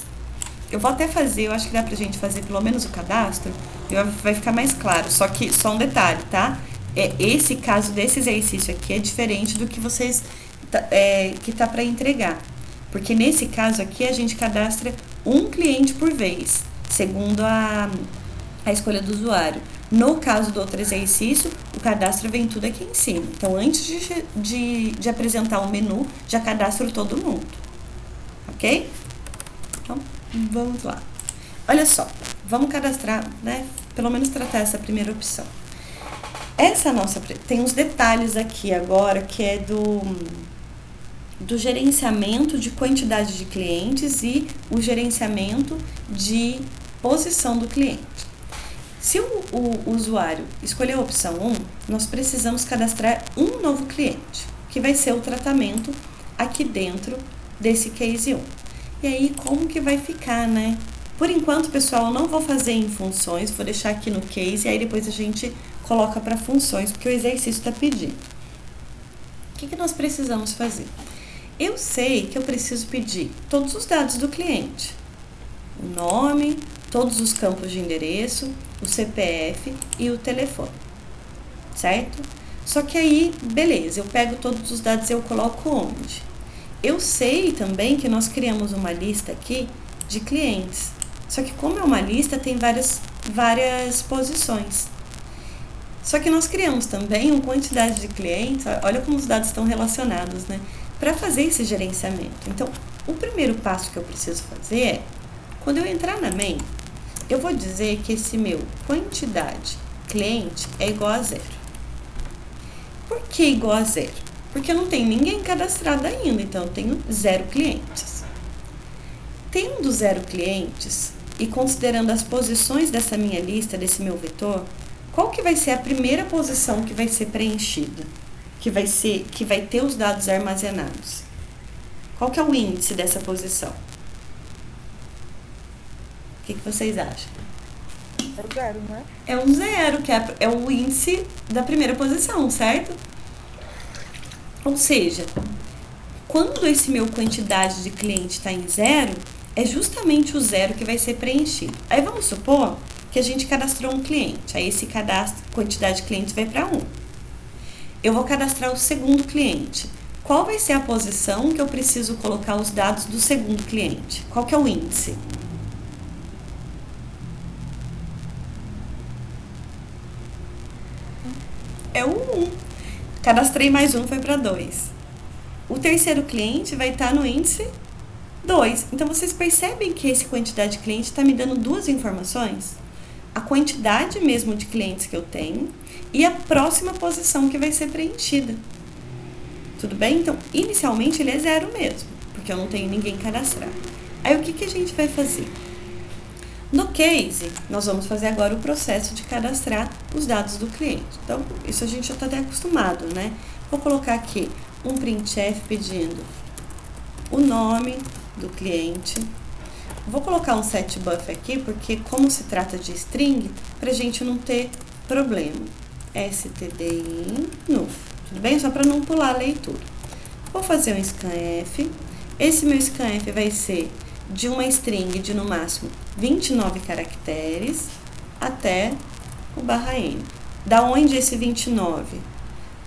Eu vou até fazer, eu acho que dá pra gente fazer pelo menos o cadastro, e vai ficar mais claro. Só que, só um detalhe, tá? Esse caso desse exercício aqui é diferente do que vocês que tá para entregar. Porque nesse caso aqui a gente cadastra um cliente por vez, segundo a escolha do usuário. No caso do outro exercício, o cadastro vem tudo aqui em cima. Então, antes de apresentar o menu, já cadastro todo mundo. Ok? Então, vamos lá. Olha só, vamos cadastrar, né? Pelo menos tratar essa primeira opção. Essa nossa tem uns detalhes aqui agora que é do gerenciamento de quantidade de clientes e o gerenciamento de posição do cliente. Se o usuário escolher a opção 1, nós precisamos cadastrar um novo cliente, que vai ser o tratamento aqui dentro desse case 1. E aí, como que vai ficar, né? Por enquanto, pessoal, eu não vou fazer em funções, vou deixar aqui no case, e aí depois a gente coloca para funções, porque o exercício está pedindo. O que nós precisamos fazer? Eu sei que eu preciso pedir todos os dados do cliente. O nome, todos os campos de endereço, o CPF e o telefone. Certo? Só que aí, beleza, eu pego todos os dados e eu coloco onde? Eu sei também que nós criamos uma lista aqui de clientes. Só que como é uma lista, tem várias posições. Só que nós criamos também uma quantidade de clientes, olha como os dados estão relacionados, né? Para fazer esse gerenciamento. Então, o primeiro passo que eu preciso fazer é, quando eu entrar na main, eu vou dizer que esse meu quantidade cliente é igual a 0. Por que igual a 0? Porque eu não tenho ninguém cadastrado ainda, então eu tenho 0 clientes. Tendo 0 clientes e considerando as posições dessa minha lista, desse meu vetor, qual que vai ser a primeira posição que vai ser preenchida? Que vai ter os dados armazenados? Qual que é o índice dessa posição? O que vocês acham? É o 0, não é? É um 0, que é o índice da primeira posição, certo? Ou seja, quando esse meu quantidade de cliente está em 0, é justamente o 0 que vai ser preenchido. Aí vamos supor que a gente cadastrou um cliente. Aí esse quantidade de clientes vai para 1. Eu vou cadastrar o segundo cliente. Qual vai ser a posição que eu preciso colocar os dados do segundo cliente? Qual que é o índice? É o 1. Cadastrei mais um, foi para 2. O terceiro cliente vai estar no índice 2. Então, vocês percebem que essa quantidade de cliente está me dando duas informações? A quantidade mesmo de clientes que eu tenho e a próxima posição que vai ser preenchida. Tudo bem? Então, inicialmente ele é 0 mesmo, porque eu não tenho ninguém cadastrado. Aí, o que a gente vai fazer? No case, nós vamos fazer agora o processo de cadastrar os dados do cliente. Então, isso a gente já está até acostumado, né? Vou colocar aqui um printf pedindo o nome do cliente. Vou colocar um setBuf aqui, porque como se trata de string, para a gente não ter problema. stdin no, tudo bem? Só para não pular a leitura. Vou fazer um scanf. Esse meu scanf vai ser de uma string de no máximo 29 caracteres até o --n. Da onde esse 29?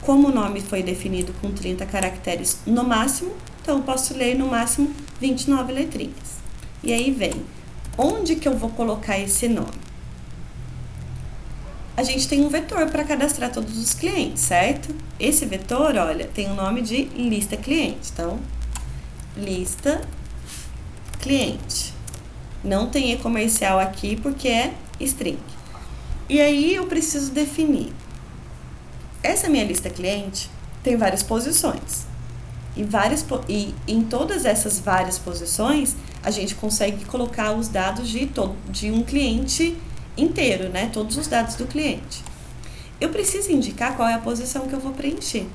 Como o nome foi definido com 30 caracteres no máximo, então eu posso ler no máximo 29 letrinhas. E aí vem, onde que eu vou colocar esse nome? A gente tem um vetor para cadastrar todos os clientes, certo? Esse vetor, olha, tem o nome de lista cliente. Então, lista cliente. Não tem e-comercial aqui porque é string. E aí eu preciso definir. Essa minha lista cliente tem várias posições. E em todas essas várias posições, a gente consegue colocar os dados de um cliente inteiro, né? Todos os dados do cliente. Eu preciso indicar qual é a posição que eu vou preencher.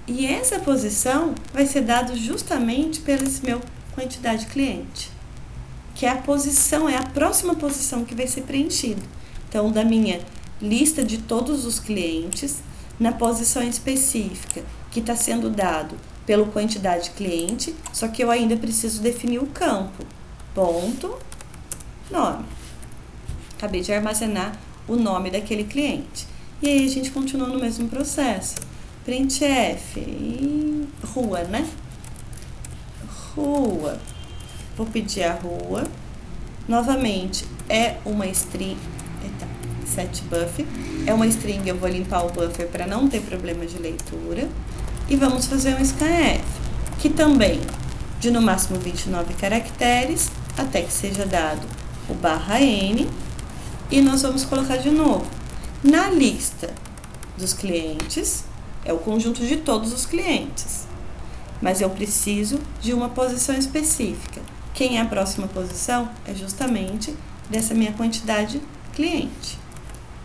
E essa posição vai ser dada justamente pelo esse meu quantidade cliente, que é a posição, é a próxima posição que vai ser preenchida. Então, da minha lista de todos os clientes, na posição específica que está sendo dado pelo quantidade cliente, só que eu ainda preciso definir o campo, ponto, nome. Acabei de armazenar o nome daquele cliente. E aí a gente continua no mesmo processo. Printf, rua, né? Rua. Vou pedir a rua. Novamente, é uma string. Eita, setBuf. É uma string, eu vou limpar o buffer para não ter problema de leitura. E vamos fazer um scanf, que também, de no máximo 29 caracteres, até que seja dado o --n. E nós vamos colocar de novo. Na lista dos clientes, é o conjunto de todos os clientes. Mas eu preciso de uma posição específica. Quem é a próxima posição? É justamente dessa minha quantidade cliente.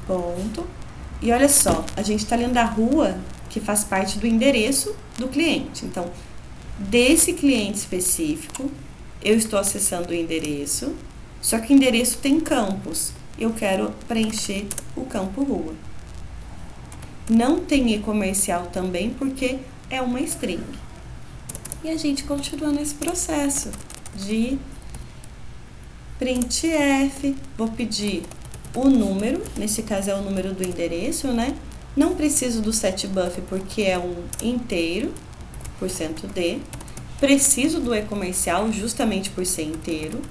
Ponto. E olha só, a gente está lendo a rua que faz parte do endereço do cliente. Então, desse cliente específico, eu estou acessando o endereço, só que o endereço tem campos. Eu quero preencher o campo rua. Não tem e-comercial também, porque é uma string. E a gente continua nesse processo de printf. Vou pedir o número, nesse caso é o número do endereço, né? Não preciso do setBuf porque é um inteiro, %d. Preciso do e-comercial justamente por ser inteiro.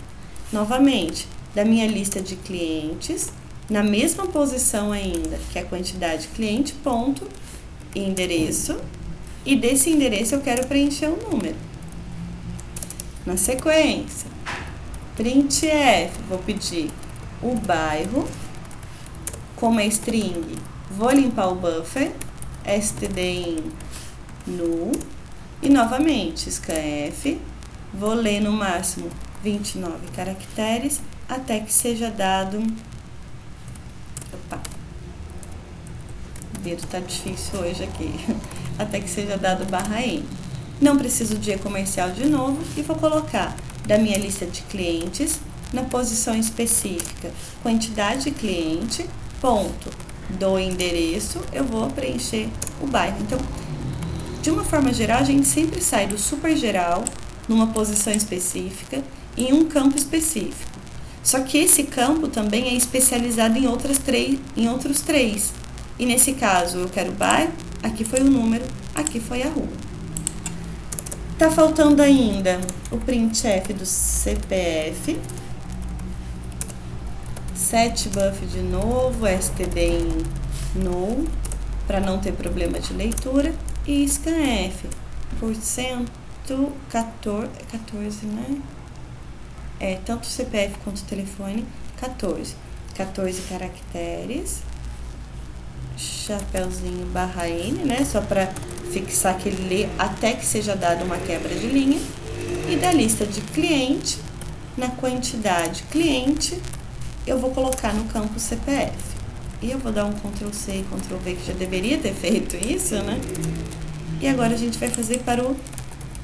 Novamente, da minha lista de clientes, na mesma posição ainda, que é a quantidade cliente, ponto, endereço, e desse endereço eu quero preencher o número. Na sequência, printf, vou pedir o bairro, como é string, vou limpar o buffer, stdin null, e novamente, scanf, vou ler no máximo 29 caracteres, até que seja dado... Opa! O dedo tá difícil hoje aqui. Até que seja dado --n. Não preciso de e-comercial de novo e vou colocar da minha lista de clientes, na posição específica, quantidade de cliente, ponto, do endereço, eu vou preencher o bairro. Então, de uma forma geral, a gente sempre sai do super geral, numa posição específica, em um campo específico. Só que esse campo também é especializado em outros três. E nesse caso, eu quero o bairro, aqui foi o número, aqui foi a rua. Tá faltando ainda o printf do CPF, setBuf de novo, stdin null, para não ter problema de leitura, e scanf, %, 14, né? Tanto CPF quanto telefone, 14 caracteres, chapeuzinho --n, né? Só para fixar que ele lê até que seja dada uma quebra de linha. E da lista de cliente, na quantidade cliente, eu vou colocar no campo CPF. E eu vou dar um Ctrl+C e Ctrl+V, que já deveria ter feito isso, né? E agora a gente vai fazer para o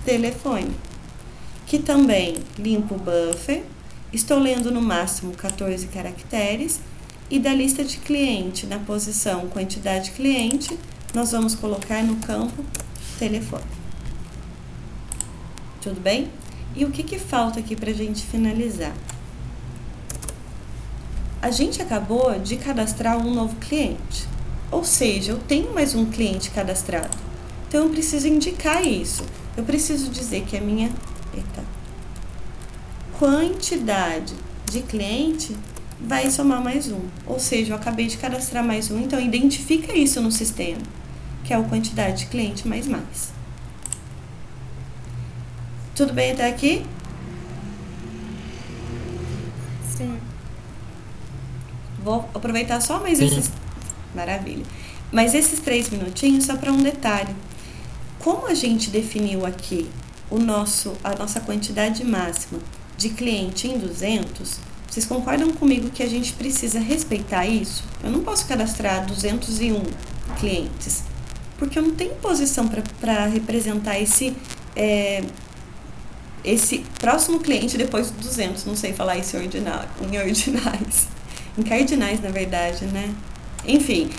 telefone, que também limpo o buffer. Estou lendo no máximo 14 caracteres. E da lista de cliente, na posição quantidade cliente, nós vamos colocar no campo telefone. Tudo bem? E o que falta aqui para a gente finalizar? A gente acabou de cadastrar um novo cliente. Ou seja, eu tenho mais um cliente cadastrado. Então, eu preciso indicar isso. Eu preciso dizer que a minha quantidade de cliente vai somar mais um. Ou seja, eu acabei de cadastrar mais um, então identifica isso no sistema, que é a quantidade de cliente mais. Tudo bem até aqui? Sim. Vou aproveitar só mais Sim. esses... Maravilha. Mas esses 3 minutinhos só para um detalhe. Como a gente definiu aqui a nossa quantidade máxima de cliente em 200... Vocês concordam comigo que a gente precisa respeitar isso? Eu não posso cadastrar 201 clientes, porque eu não tenho posição para representar esse próximo cliente depois do 200. Não sei falar isso em ordinais. Em cardinais, na verdade, né? Enfim,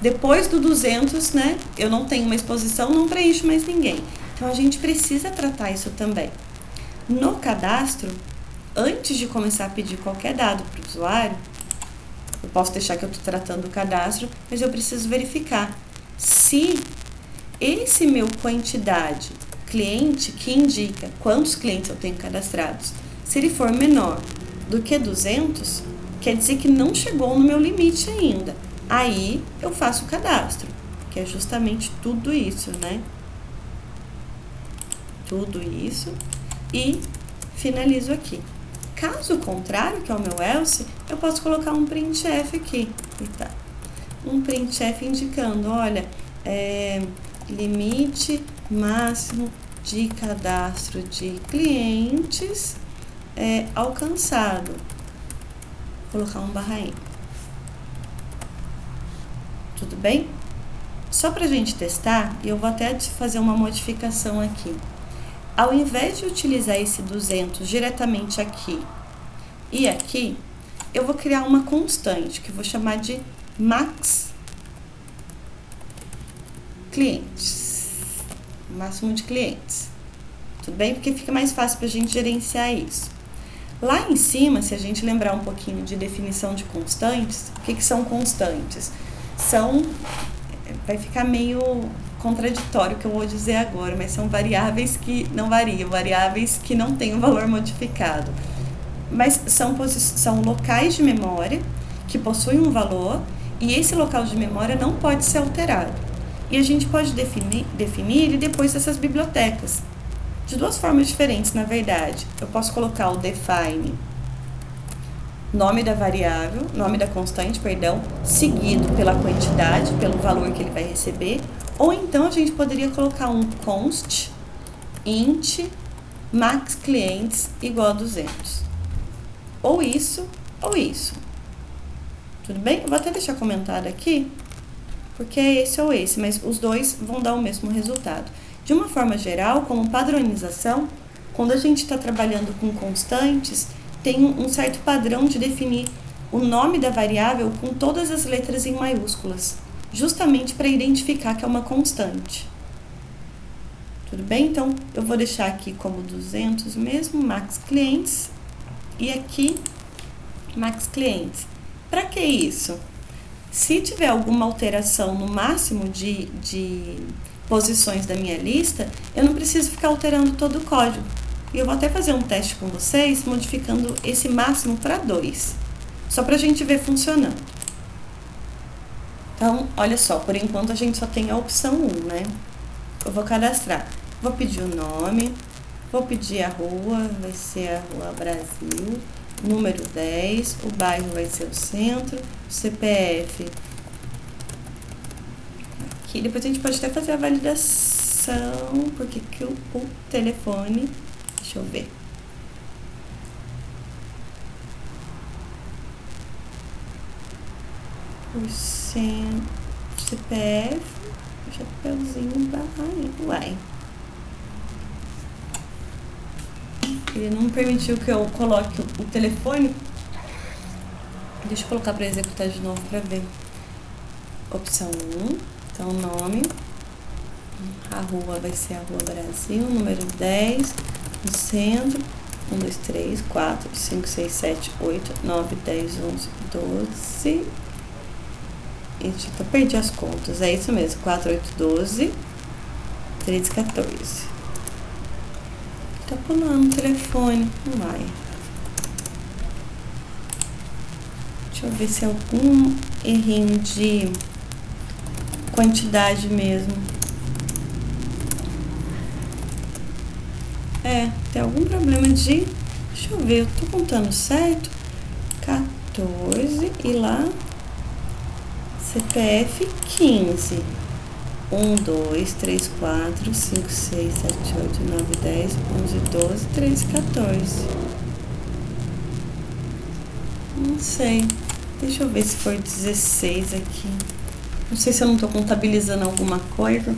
depois do 200, né? Eu não tenho uma exposição, não preencho mais ninguém. Então, a gente precisa tratar isso também. No cadastro, antes de começar a pedir qualquer dado para o usuário, eu posso deixar que eu estou tratando o cadastro, mas eu preciso verificar se esse meu quantidade cliente, que indica quantos clientes eu tenho cadastrados, se ele for menor do que 200, quer dizer que não chegou no meu limite ainda. Aí eu faço o cadastro, que é justamente tudo isso, né? Tudo isso e finalizo aqui. Caso contrário, que é o meu else, eu posso colocar um printf aqui. Um printf indicando, olha, limite máximo de cadastro de clientes alcançado. Vou colocar um /n. Tudo bem? Só para a gente testar, eu vou até fazer uma modificação aqui. Ao invés de utilizar esse 200 diretamente aqui e aqui, eu vou criar uma constante, que eu vou chamar de max clientes. Máximo de clientes. Tudo bem? Porque fica mais fácil para a gente gerenciar isso. Lá em cima, se a gente lembrar um pouquinho de definição de constantes, o que são constantes? Vai ficar meio contraditório o que eu vou dizer agora, mas são variáveis que não variam, variáveis que não têm um valor modificado. Mas são locais de memória que possuem um valor e esse local de memória não pode ser alterado. E a gente pode definir ele depois dessas bibliotecas. De duas formas diferentes, na verdade. Eu posso colocar o define, nome da variável, nome da constante, perdão, seguido pela quantidade, pelo valor que ele vai receber. Ou então a gente poderia colocar um const int max clientes igual a 200. Ou isso, ou isso. Tudo bem? Eu vou até deixar comentado aqui, porque é esse ou esse, mas os dois vão dar o mesmo resultado. De uma forma geral, como padronização, quando a gente está trabalhando com constantes, tem um certo padrão de definir o nome da variável com todas as letras em maiúsculas, justamente para identificar que é uma constante. Tudo bem? Então, eu vou deixar aqui como 200 mesmo, max clientes, e aqui, max clientes. Para que isso? Se tiver alguma alteração no máximo de posições da minha lista, eu não preciso ficar alterando todo o código. E eu vou até fazer um teste com vocês, modificando esse máximo para 2, só para a gente ver funcionando. Então, olha só, por enquanto a gente só tem a opção 1, né? Eu vou cadastrar. Vou pedir o nome, vou pedir a rua, vai ser a Rua Brasil, número 10, o bairro vai ser o centro, o CPF. Aqui, depois a gente pode até fazer a validação, porque que o telefone, deixa eu ver. o CPF, chapeuzinho, barra, uai. Ele não permitiu que eu coloque o telefone. Deixa eu colocar para executar de novo para ver. Opção 1, então nome. A rua vai ser a Rua Brasil, número 10, no centro. 1, 2, 3, 4, 5, 6, 7, 8, 9, 10, 11, 12. Eita, perdi as contas. É isso mesmo. 4, 8, 12, 13, 14. Tá pulando o telefone. Não vai. Deixa eu ver se é algum errinho de quantidade mesmo. Tem algum problema de... Deixa eu ver, eu tô contando certo. 14 e lá CPF 15. 1, 2, 3, 4, 5, 6, 7, 8, 9, 10, 11, 12, 13, 14. Não sei. Deixa eu ver se for 16 aqui. Não sei se eu não tô contabilizando alguma coisa.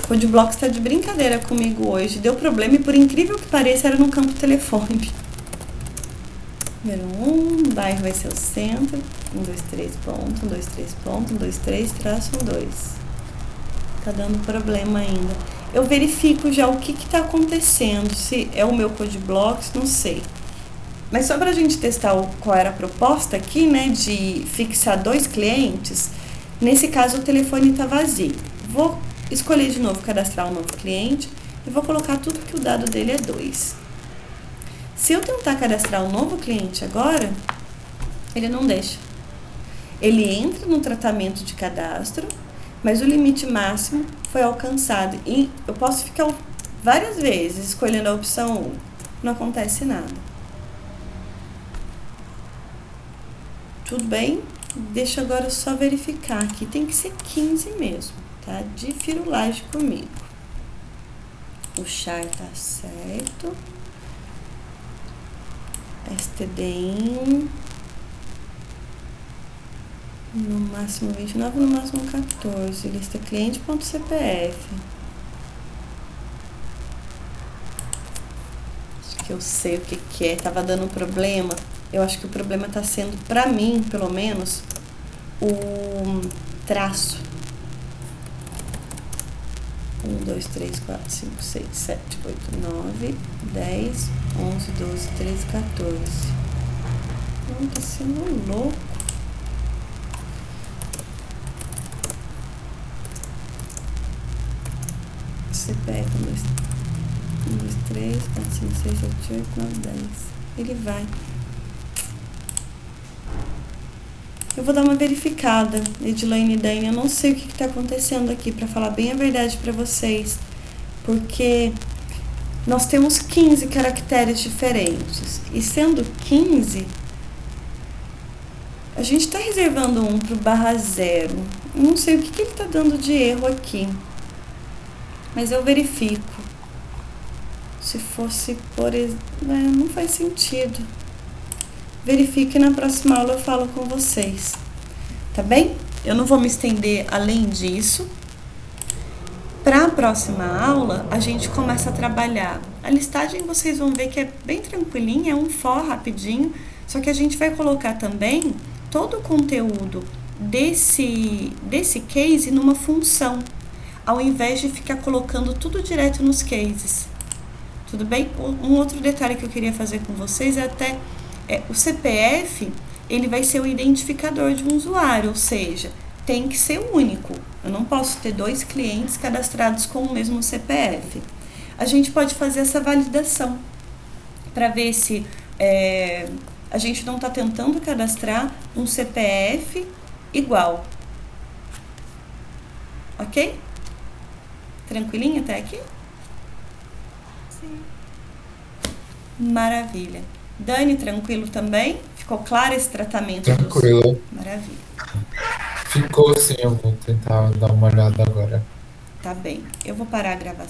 O CodeBlocks tá de brincadeira comigo hoje. Deu problema e, por incrível que pareça, era no campo telefone. Número 1, bairro vai ser o centro. 1, 2, 3, ponto. 1, 2, 3, ponto. 1, 2, 3, traço 1, 2. Tá dando problema ainda. Eu verifico já o que tá acontecendo. Se é o meu CodeBlocks, não sei. Mas só pra gente testar qual era a proposta aqui, né, de fixar 2 clientes, nesse caso o telefone tá vazio. Vou escolher de novo cadastrar um novo cliente e vou colocar tudo que o dado dele é 2. Se eu tentar cadastrar um novo cliente agora, ele não deixa. Ele entra no tratamento de cadastro, mas o limite máximo foi alcançado. E eu posso ficar várias vezes escolhendo a opção 1. Não acontece nada. Tudo bem? Deixa eu agora só verificar aqui. Tem que ser 15 mesmo, tá? De firulagem comigo. O char tá certo. STD1. No máximo 29, no máximo 14. Lista cliente.cpf. Acho que eu sei o que é. Tava dando problema. Eu acho que o problema tá sendo, pra mim, pelo menos, o traço. 1, 2, 3, 4, 5, 6, 7, 8, 9, 10, 11, 12, 13, 14. Não, tá sendo louco. CPF 1, 2, 3, 4, 5, 6, 7, 8, 9, 10. Ele vai. Eu vou dar uma verificada, Edilane e Dani. Eu não sei o que está acontecendo aqui, para falar bem a verdade para vocês. Porque nós temos 15 caracteres diferentes. E sendo 15, a gente está reservando um para o /0. Não sei o que ele está dando de erro aqui. Mas eu verifico. Se fosse por exemplo, não faz sentido. Verifique e na próxima aula eu falo com vocês. Tá bem? Eu não vou me estender além disso. Para a próxima aula, a gente começa a trabalhar. A listagem vocês vão ver que é bem tranquilinha, é um for rapidinho. Só que a gente vai colocar também todo o conteúdo desse case numa função, ao invés de ficar colocando tudo direto nos cases. Tudo bem? Um outro detalhe que eu queria fazer com vocês é até o CPF, ele vai ser o identificador de um usuário, ou seja, tem que ser único. Eu não posso ter 2 clientes cadastrados com o mesmo CPF. A gente pode fazer essa validação para ver se a gente não está tentando cadastrar um CPF igual. Ok? Tranquilinho até aqui? Sim. Maravilha. Dani, tranquilo também? Ficou claro esse tratamento? Tranquilo. Maravilha. Ficou sim, eu vou tentar dar uma olhada agora. Tá bem. Eu vou parar a gravação.